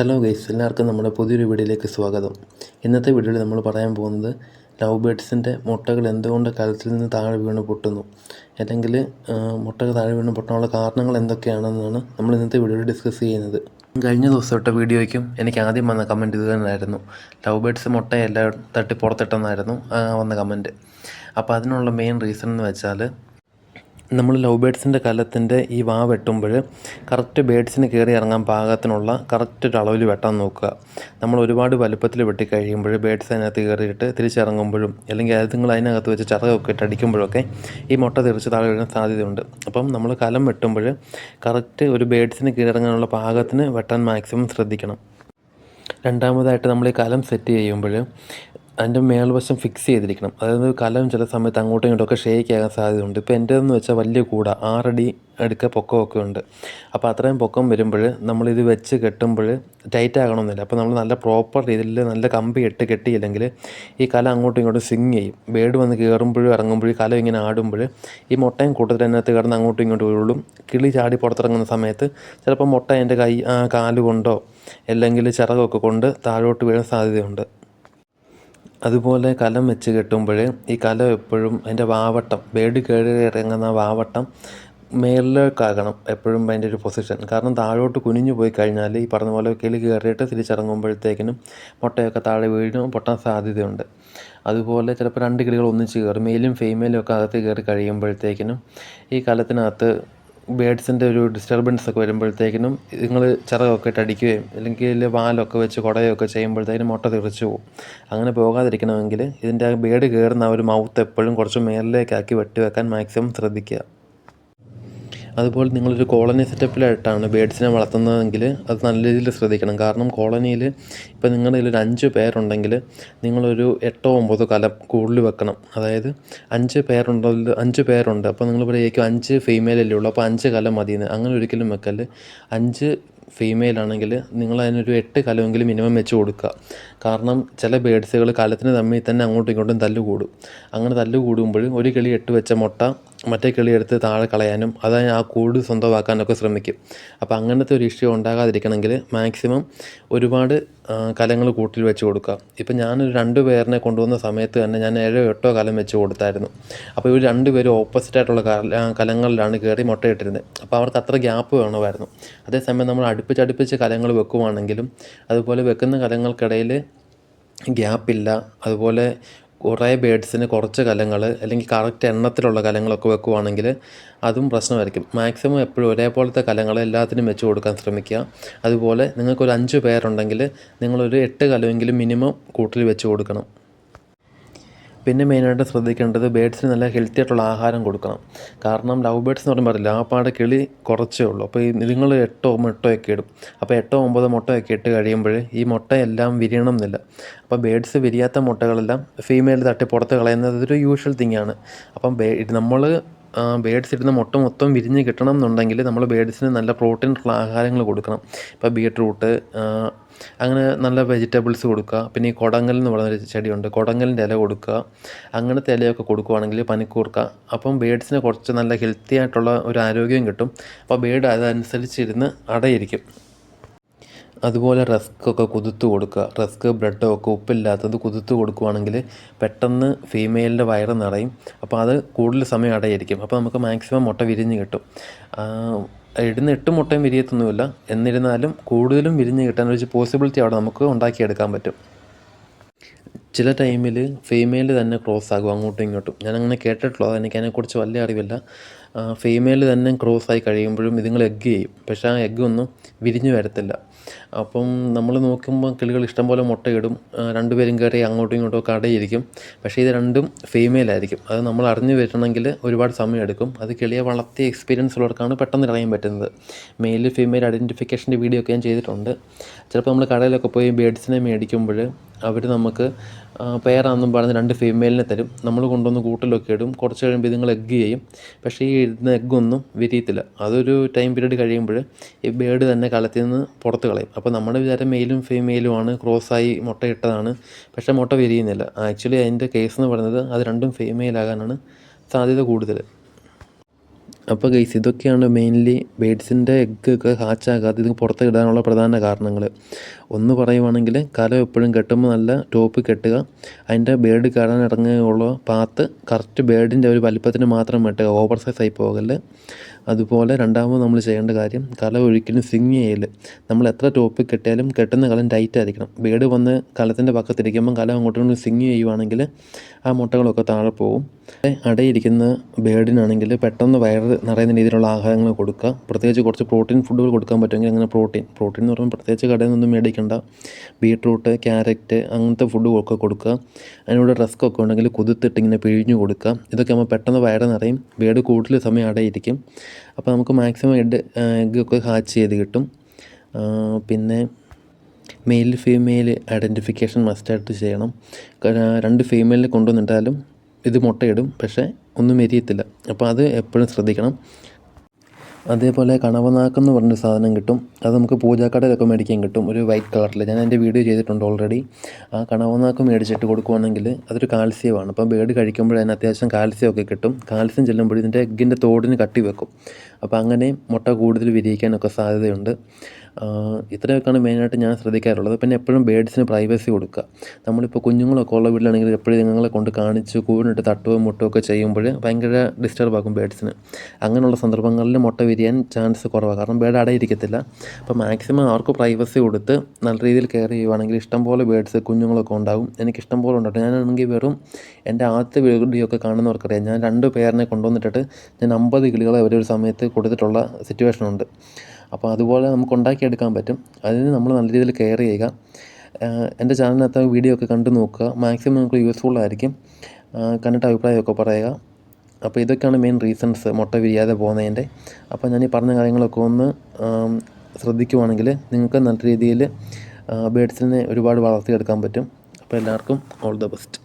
Hello guys, എല്ലാവർക്കും നമ്മുടെ പുതിയൊരു വീഡിയോയിലേക്ക് സ്വാഗതം. ഇന്നത്തെ വീഡിയോയിൽ നമ്മൾ പറയാൻ പോകുന്നത് ലവ് ബേഡ്സിൻ്റെ മുട്ടകൾ എന്തുകൊണ്ട് കലത്തിൽ നിന്ന് താഴെ വീണ് പൊട്ടുന്നു, അല്ലെങ്കിൽ മുട്ടകൾ താഴെ വീണ് പൊട്ടാനുള്ള കാരണങ്ങൾ എന്തൊക്കെയാണെന്നാണ് നമ്മൾ ഇന്നത്തെ വീഡിയോയിൽ ഡിസ്കസ് ചെയ്യുന്നത്. കഴിഞ്ഞ ദിവസം ഇട്ട വീഡിയോയ്ക്കും എനിക്ക് ആദ്യം വന്ന കമൻറ്റ് ഇത് തന്നെയായിരുന്നു. ലവ് ബേഡ്സ് മുട്ടയെല്ലാം തട്ടി പുറത്തിട്ടെന്നായിരുന്നു വന്ന കമൻറ്റ്. അപ്പോൾ അതിനുള്ള മെയിൻ റീസൺ എന്ന് വെച്ചാൽ, നമ്മൾ ലവ് ബേഡ്സിൻ്റെ കലത്തിൻ്റെ ഈ വാ വെട്ടുമ്പോൾ കറക്റ്റ് ബേഡ്സിന് കയറി ഇറങ്ങാൻ പാകത്തിനുള്ള കറക്റ്റ് ഒരു അളവിൽ വെട്ടാൻ നോക്കുക. നമ്മൾ ഒരുപാട് വലുപ്പത്തിൽ വെട്ടിക്കഴിയുമ്പോൾ ബേഡ്സ് അതിനകത്ത് കയറിയിട്ട് തിരിച്ചിറങ്ങുമ്പോഴും അല്ലെങ്കിൽ അതുങ്ങൾ അതിനകത്ത് വെച്ച് ചിറകൊക്കെ ഇട്ട് അടിക്കുമ്പോഴൊക്കെ ഈ മുട്ട തെറിച്ച് താഴെ വീഴാൻ സാധ്യതയുണ്ട്. അപ്പം നമ്മൾ കലം വെട്ടുമ്പോൾ കറക്റ്റ് ഒരു ബേഡ്സിന് കയറിറങ്ങാനുള്ള പാകത്തിന് വെട്ടാൻ മാക്സിമം ശ്രദ്ധിക്കണം. രണ്ടാമതായിട്ട് നമ്മൾ ഈ കലം സെറ്റ് ചെയ്യുമ്പോൾ അതിൻ്റെ മേൽവശം ഫിക്സ് ചെയ്തിരിക്കണം. അതായത് കലം ചില സമയത്ത് അങ്ങോട്ടും ഇങ്ങോട്ടൊക്കെ ഷേക്ക് ആകാൻ സാധ്യതയുണ്ട്. ഇപ്പോൾ എൻ്റേതെന്ന് വെച്ചാൽ വലിയ കൂട 6 അടി അടുക്ക പൊക്കമൊക്കെ ഉണ്ട്. അപ്പോൾ അത്രയും പൊക്കം വരുമ്പോൾ നമ്മളിത് വെച്ച് കെട്ടുമ്പോൾ ടൈറ്റ് ആകണമെന്നില്ല. അപ്പോൾ നമ്മൾ നല്ല പ്രോപ്പർ രീതിയിൽ നല്ല കമ്പി കെട്ടിയില്ലെങ്കിൽ ഈ കല അങ്ങോട്ടും ഇങ്ങോട്ടും സ്വിങ് ചെയ്യും. ബേഡ് വന്ന് കയറുമ്പോഴും ഇറങ്ങുമ്പോഴും കലം ഇങ്ങനെ ആടുമ്പോൾ ഈ മുട്ടയും കൂട്ടത്തിൽ അതിനകത്ത് കിടന്ന് അങ്ങോട്ടും ഇങ്ങോട്ടും ഉരുളും. കിളി ചാടി പുറത്തിറങ്ങുന്ന സമയത്ത് ചിലപ്പോൾ മുട്ട എൻ്റെ കാലുകൊണ്ടോ അല്ലെങ്കിൽ ചിറകൊക്കെ കൊണ്ട് താഴോട്ട് വീഴാൻ സാധ്യതയുണ്ട്. അതുപോലെ കലം വെച്ച് കെട്ടുമ്പോൾ ഈ കലം എപ്പോഴും അതിൻ്റെ വാവട്ടം, ബേഡ് കയറി ഇറങ്ങുന്ന വാവട്ടം മേളിലേക്കാകണം എപ്പോഴും അതിൻ്റെ ഒരു പൊസിഷൻ. കാരണം താഴോട്ട് കുനിഞ്ഞു പോയി കഴിഞ്ഞാൽ ഈ പറഞ്ഞ പോലെ കിളി കയറിയിട്ട് തിരിച്ചിറങ്ങുമ്പോഴത്തേക്കിനും മുട്ടയൊക്കെ താഴെ വീഴും, പൊട്ടാൻ സാധ്യതയുണ്ട്. അതുപോലെ ചിലപ്പോൾ 2 കിളികൾ ഒന്നിച്ച് കയറും, മെയിലും ഫീമെയിലും ഒക്കെ അകത്ത് കയറി കഴിയുമ്പോഴത്തേക്കിനും ഈ കലത്തിനകത്ത് ബേഡ്സിൻ്റെ ഒരു ഡിസ്റ്റർബൻസ് ഒക്കെ വരുമ്പോഴത്തേക്കിനും നിങ്ങൾ ചിറകൊക്കെ ഇട്ട് അടിക്കുകയും അല്ലെങ്കിൽ വാലൊക്കെ വെച്ച് കുടയൊക്കെ ചെയ്യുമ്പോഴത്തേക്കിനും മുട്ട തെറിച്ചു പോകും. അങ്ങനെ പോകാതിരിക്കണമെങ്കിൽ ഇതിൻ്റെ ബേഡ് കയറുന്ന ഒരു മൗത്ത് എപ്പോഴും കുറച്ച് മേലിലേക്കാക്കി വെട്ടി വെക്കാൻ മാക്സിമം ശ്രദ്ധിക്കുക. അതുപോലെ നിങ്ങളൊരു കോളനി സെറ്റപ്പിലായിട്ടാണ് ബേഡ്സിനെ വളർത്തുന്നതെങ്കിൽ അത് നല്ല രീതിയിൽ ശ്രദ്ധിക്കണം. കാരണം കോളനിയിൽ ഇപ്പോൾ നിങ്ങളുടെ കയ്യിൽ ഒരു 5 പേരുണ്ടെങ്കിൽ നിങ്ങളൊരു 8 9 കലം കൂടുതൽ വെക്കണം. അതായത് 5 പേരുണ്ട്, അപ്പോൾ നിങ്ങൾ പറയുമായിരിക്കും 5 ഫീമെയിലല്ലേ ഉള്ളൂ, അപ്പോൾ 5 കലം മതിയെന്ന്. അങ്ങനെ ഒരിക്കലും വെക്കല്. 5 ഫീമെയിലാണെങ്കിൽ നിങ്ങൾ അതിനൊരു 8 കലമെങ്കിലും മിനിമം വെച്ച് കൊടുക്കുക. കാരണം ചില ബേഡ്സുകൾ കലത്തിന് തമ്മിൽ തന്നെ അങ്ങോട്ടും ഇങ്ങോട്ടും തല്ല് കൂടും. അങ്ങനെ തല്ല് കൂടുമ്പോൾ ഒരു കിളി 8 വെച്ച മുട്ട മറ്റേ കിളി എടുത്ത് താഴെ കളയാനും അതായത് ആ കൂട് സ്വന്തമാക്കാനൊക്കെ ശ്രമിക്കും. അപ്പോൾ അങ്ങനത്തെ ഒരു ഇഷ്യൂ ഉണ്ടാകാതിരിക്കണമെങ്കിൽ മാക്സിമം ഒരുപാട് കലങ്ങൾ കൂട്ടിൽ വെച്ച് കൊടുക്കുക. ഇപ്പം ഞാനൊരു 2 പേരിനെ കൊണ്ടുവന്ന സമയത്ത് തന്നെ ഞാൻ 7 8 കലം വെച്ച് കൊടുത്തായിരുന്നു. അപ്പോൾ ഇവർ 2 പേരും ഓപ്പോസിറ്റായിട്ടുള്ള കലങ്ങളിലാണ് കയറി മുട്ടയിട്ടിരുന്നത്. അപ്പോൾ അവർക്ക് അത്ര ഗ്യാപ്പ് വേണമായിരുന്നു. അതേസമയം നമ്മൾ അടുപ്പിച്ച് കലങ്ങൾ വെക്കുവാണെങ്കിലും അതുപോലെ വെക്കുന്ന കലങ്ങൾക്കിടയിൽ ഗ്യാപ്പില്ല. അതുപോലെ കുറേ ബേഡ്സിന് കുറച്ച് കലങ്ങൾ അല്ലെങ്കിൽ കറക്റ്റ് എണ്ണത്തിലുള്ള കലങ്ങളൊക്കെ വെക്കുവാണെങ്കിൽ അതും പ്രശ്നമായിരിക്കും. മാക്സിമം എപ്പോഴും ഒരേപോലത്തെ കലങ്ങൾ എല്ലാത്തിനും വെച്ച് കൊടുക്കാൻ ശ്രമിക്കുക. അതുപോലെ നിങ്ങൾക്കൊരു 5 പേരുണ്ടെങ്കിൽ നിങ്ങളൊരു 8 കലമെങ്കിലും മിനിമം കൂട്ടിൽ വെച്ച് കൊടുക്കണം. പിന്നെ മെയിനായിട്ട് ശ്രദ്ധിക്കേണ്ടത് ബേഡ്സിന് നല്ല ഹെൽത്തി ആയിട്ടുള്ള ആഹാരം കൊടുക്കണം. കാരണം ലവ് ബേഡ്സ് എന്ന് പറയുമ്പോൾ അറിയില്ല, ആ പാടെ കിളി കുറച്ചേ ഉള്ളൂ. അപ്പോൾ നിങ്ങൾ 8 മുട്ടയൊക്കെ ഇടും. അപ്പോൾ 8 9 മുട്ടയൊക്കെ ഇട്ട് കഴിയുമ്പോൾ ഈ മുട്ടയെല്ലാം വിരിയണം എന്നില്ല. അപ്പോൾ ബേഡ്സ് വിരിയാത്ത മുട്ടകളെല്ലാം ഫീമെയിൽ തട്ടി പുറത്ത് കളയുന്നത് ഒരു യൂഷ്വൽ തിങ്ങാണ്. അപ്പം നമ്മൾ ബേഡ്സ് ഇടുന്ന മുട്ട മൊത്തം വിരിഞ്ഞ് കിട്ടണം എന്നുണ്ടെങ്കിൽ നമ്മൾ ബേഡ്സിന് നല്ല പ്രോട്ടീനുള്ള ആഹാരങ്ങൾ കൊടുക്കണം. ഇപ്പോൾ ബീട്രൂട്ട്, അങ്ങനെ നല്ല വെജിറ്റബിൾസ് കൊടുക്കുക. പിന്നെ ഈ കൊടങ്ങൽ എന്ന് പറയുന്നൊരു ചെടിയുണ്ട്, കൊടങ്ങലിൻ്റെ ഇല കൊടുക്കുക. അങ്ങനത്തെ ഇലയൊക്കെ കൊടുക്കുകയാണെങ്കിൽ പനിക്കൂർക്ക. അപ്പം ബേഡ്സിന് കുറച്ച് നല്ല ഹെൽത്തി ആയിട്ടുള്ള ഒരു ആരോഗ്യം കിട്ടും. അപ്പോൾ ബേഡ് അതനുസരിച്ചിരുന്ന് അടയിരിക്കും. അതുപോലെ റസ്ക്കൊക്കെ കുതിർത്ത് കൊടുക്കുക. റസ്ക്, ബ്രെഡൊക്കെ ഉപ്പില്ലാത്തത് കുതിർത്ത് കൊടുക്കുകയാണെങ്കിൽ പെട്ടെന്ന് ഫീമെയിലിൻ്റെ വയറ് നിറയും. അപ്പോൾ അത് കൂടുതൽ സമയം അടയിരിക്കും. അപ്പോൾ നമുക്ക് മാക്സിമം മുട്ട വിരിഞ്ഞ് കിട്ടും. ഇടുന്ന 8 മുട്ടയും വിരിയത്തൊന്നുമില്ല, എന്നിരുന്നാലും കൂടുതലും വിരിഞ്ഞ് കിട്ടാനൊരു പോസിബിലിറ്റി അവിടെ നമുക്ക് ഉണ്ടാക്കിയെടുക്കാൻ പറ്റും. ചില ടൈമിൽ ഫീമെയിൽ തന്നെ ക്രോസ് ആകും അങ്ങോട്ടും ഇങ്ങോട്ടും. ഞാനങ്ങനെ കേട്ടിട്ടുള്ളൂ, എനിക്ക് അതിനെക്കുറിച്ച് വലിയ അറിവില്ല. ഫീമെയിൽ തന്നെ ക്രോസ് ആയി കഴിയുമ്പോഴും ഇതുങ്ങൾ എഗ്ഗ് ചെയ്യും. പക്ഷേ ആ എഗ്ഗൊന്നും വിരിഞ്ഞ് വരത്തില്ല. അപ്പം നമ്മൾ നോക്കുമ്പോൾ കിളികൾ ഇഷ്ടംപോലെ മുട്ടയിടും, 2 പേരും കയറി അങ്ങോട്ടും ഇങ്ങോട്ടും ഒക്കെ അടയിരിക്കും. പക്ഷേ ഇത് രണ്ടും ഫീമെയിലായിരിക്കും. അത് നമ്മൾ അറിഞ്ഞു വരണമെങ്കിൽ ഒരുപാട് സമയമെടുക്കും. അത് കിളിയെ വളർത്തിയ എക്സ്പീരിയൻസ് ഉള്ളവർക്കാണ് പെട്ടെന്ന് അറിയാൻ പറ്റുന്നത്. മെയിൽ ഫീമെയിൽ ഐഡൻറ്റിഫിക്കേഷൻ്റെ വീഡിയോ ഒക്കെ ഞാൻ ചെയ്തിട്ടുണ്ട്. ചിലപ്പോൾ നമ്മൾ കടയിലൊക്കെ പോയി ബേഡ്സിനെ മേടിക്കുമ്പോൾ അവർ നമുക്ക് പെയറാണെന്നും പറഞ്ഞ് 2 ഫീമെയിലിനെ തരും. നമ്മൾ കൊണ്ടുവന്ന് കൂട്ടിലൊക്കെ ഇടും. കുറച്ച് കഴിയുമ്പോൾ ഇതുങ്ങൾ എഗ്ഗ് ചെയ്യും. പക്ഷേ ഈ ഇടുന്ന എഗ്ഗൊന്നും വിരിയത്തില്ല. അതൊരു ടൈം പീരീഡ് കഴിയുമ്പോൾ ഈ ബേഡ് തന്നെ കളത്തിൽ നിന്ന് പുറത്ത് കളയും. അപ്പോൾ നമ്മുടെ വിചാരം മെയിലും ഫീമെയിലുമാണ് ക്രോസായി മുട്ടയിട്ടതാണ്, പക്ഷേ മുട്ട വിരിയുന്നില്ല. ആക്ച്വലി അതിൻ്റെ കേസ് എന്ന് പറയുന്നത് അത് രണ്ടും ഫീമെയിലാകാനാണ് സാധ്യത കൂടുതൽ. അപ്പോൾ ഗൈസ് ഇതൊക്കെയാണ് മെയിൻലി ബേഡ്സിൻ്റെ എഗ്ഗൊക്കെ ഹാച്ചാകാതെ ഇത് പുറത്ത് ഇടാനുള്ള പ്രധാന കാരണങ്ങൾ. ഒന്ന് പറയുവാണെങ്കിൽ കലം എപ്പോഴും കെട്ടുമ്പോൾ നല്ല ടോപ്പ് കെട്ടുക, അതിൻ്റെ ബേഡ് കയറാൻ ഇറങ്ങുകയുള്ള പാത്ത് കറക്റ്റ് ബേഡിൻ്റെ ഒരു വലിപ്പത്തിന് മാത്രം വെട്ടുക, ഓവർ സൈസ് ആയി പോകല്. അതുപോലെ രണ്ടാമത് നമ്മൾ ചെയ്യേണ്ട കാര്യം കലം ഒരിക്കലും സ്വിങ് ചെയ്യല്. നമ്മൾ എത്ര ടോപ്പ് കെട്ടിയാലും കെട്ടുന്ന കലം ടൈറ്റ് ആയിരിക്കണം. ബേഡ് വന്ന് കലത്തിൻ്റെ പക്കത്തിരിക്കുമ്പം കലം അങ്ങോട്ടും സ്വിങ് ചെയ്യുവാണെങ്കിൽ ആ മുട്ടകളൊക്കെ താഴെ പോകും. അടയിരിക്കുന്ന ബേഡിനാണെങ്കിൽ പെട്ടെന്ന് വയറ് നിറയുന്ന രീതിയിലുള്ള ആഹാരങ്ങൾ കൊടുക്കുക. പ്രത്യേകിച്ച് കുറച്ച് പ്രോട്ടീൻ ഫുഡുകൾ കൊടുക്കാൻ പറ്റുമെങ്കിൽ അങ്ങനെ പ്രോട്ടീൻ എന്ന് പറയുമ്പോൾ പ്രത്യേകിച്ച് കടയിൽ നിന്നൊന്നും മേടിക്കേണ്ട. ബീട്രൂട്ട്, ക്യാരറ്റ് അങ്ങനത്തെ ഫുഡുകളൊക്കെ കൊടുക്കുക. അതിനോട് റസ്കൊക്കെ ഉണ്ടെങ്കിൽ കുതിർത്തിട്ട് ഇങ്ങനെ പിഴിഞ്ഞു കൊടുക്കുക. ഇതൊക്കെ ആകുമ്പോൾ പെട്ടെന്ന് വയറ് നിറയും, ബേഡ് കൂടുതൽ സമയം അടയിരിക്കും. അപ്പോൾ നമുക്ക് മാക്സിമം എഗ്ഗൊക്കെ ഹാച്ച് ചെയ്ത് കിട്ടും. പിന്നെ മെയിൽ ഫീമെയിൽ ഐഡൻറ്റിഫിക്കേഷൻ മസ്റ്റായിട്ട് ചെയ്യണം. 2 ഫീമെയിലിനെ കൊണ്ടുവന്നിട്ടാലും ഇത് മുട്ടയിടും, പക്ഷേ ഒന്നും എരിയത്തില്ല. അപ്പോൾ അത് എപ്പോഴും ശ്രദ്ധിക്കണം. അതേപോലെ കണവനാക്കെന്ന് പറഞ്ഞൊരു സാധനം കിട്ടും. അത് നമുക്ക് പൂജാക്കടയിലൊക്കെ മേടിക്കാൻ കിട്ടും, ഒരു വൈറ്റ് കളറിൽ. ഞാൻ എൻ്റെ വീഡിയോ ചെയ്തിട്ടുണ്ട് ഓൾറെഡി. ആ കണവനാക്ക് മേടിച്ചിട്ട് കൊടുക്കുവാണെങ്കിൽ അതൊരു കാൽസ്യമാണ്. അപ്പോൾ ബേഡ് കഴിക്കുമ്പോൾ അതിന് അത്യാവശ്യം കാൽസ്യമൊക്കെ കിട്ടും. കാൽസ്യം ചെല്ലുമ്പോൾ ഇതിൻ്റെ എഗ്ഗിൻ്റെ തോടിന് കട്ടി വെക്കും. അപ്പോൾ അങ്ങനെ മുട്ട കൂടുതൽ വിരിയിക്കാനൊക്കെ സാധ്യതയുണ്ട്. ഇത്രയൊക്കെയാണ് മെയിനായിട്ട് ഞാൻ ശ്രദ്ധിക്കാറുള്ളത്. പിന്നെ എപ്പോഴും ബേഡ്സിന് പ്രൈവസി കൊടുക്കുക. നമ്മളിപ്പോൾ കുഞ്ഞുങ്ങളൊക്കെ ഉള്ള വീട്ടിലാണെങ്കിൽ എപ്പോഴും ഇതുങ്ങളെ കൊണ്ട് കാണിച്ച് കൂവിനിട്ട് തട്ടുകയും മുട്ടുകയൊക്കെ ചെയ്യുമ്പോൾ ഭയങ്കര ഡിസ്റ്റർബ് ആക്കും ബേഡ്സിന്. അങ്ങനെയുള്ള സന്ദർഭങ്ങളിൽ മുട്ട വിരിയാൻ ചാൻസ് കുറവാണ്, കാരണം ബേഡ് അടയിരിക്കത്തില്ല. അപ്പോൾ മാക്സിമം അവർക്ക് പ്രൈവസി കൊടുത്ത് നല്ല രീതിയിൽ കെയർ ചെയ്യുവാണെങ്കിൽ ഇഷ്ടംപോലെ ബേഡ്സ് കുഞ്ഞുങ്ങളൊക്കെ ഉണ്ടാകും. എനിക്ക് ഇഷ്ടംപോലെ ഉണ്ടാകും. ഞാനാണെങ്കിൽ വെറും എൻ്റെ ആദ്യത്തെ വീഡിയോ ഒക്കെ കാണുന്നവർക്കറിയാം, ഞാൻ 2 പേരിനെ കൊണ്ടുവന്നിട്ട് ഞാൻ 50 കിളികളെ ഒരു സമയത്ത് കൊടുത്തിട്ടുള്ള സിറ്റുവേഷനുണ്ട്. അപ്പോൾ അതുപോലെ നമുക്ക് ഉണ്ടാക്കിയെടുക്കാൻ പറ്റും. അതിന് നമ്മൾ നല്ല രീതിയിൽ കെയർ ചെയ്യുക. എൻ്റെ ചാനലിനകത്ത് വീഡിയോ ഒക്കെ കണ്ടു നോക്കുക, മാക്സിമം നമുക്ക് യൂസ്ഫുൾ ആയിരിക്കും. കണ്ടിട്ട് അഭിപ്രായമൊക്കെ പറയുക. അപ്പോൾ ഇതൊക്കെയാണ് മെയിൻ റീസൺസ് മുട്ട വിരിയാതെ പോകുന്നതിൻ്റെ. അപ്പോൾ ഞാൻ ഈ പറഞ്ഞ കാര്യങ്ങളൊക്കെ ഒന്ന് ശ്രദ്ധിക്കുവാണെങ്കിൽ നിങ്ങൾക്ക് നല്ല രീതിയിൽ ബേഡ്സിനെ ഒരുപാട് വളർത്തിയെടുക്കാൻ പറ്റും. അപ്പോൾ എല്ലാവർക്കും ഓൾ ദ ബെസ്റ്റ്.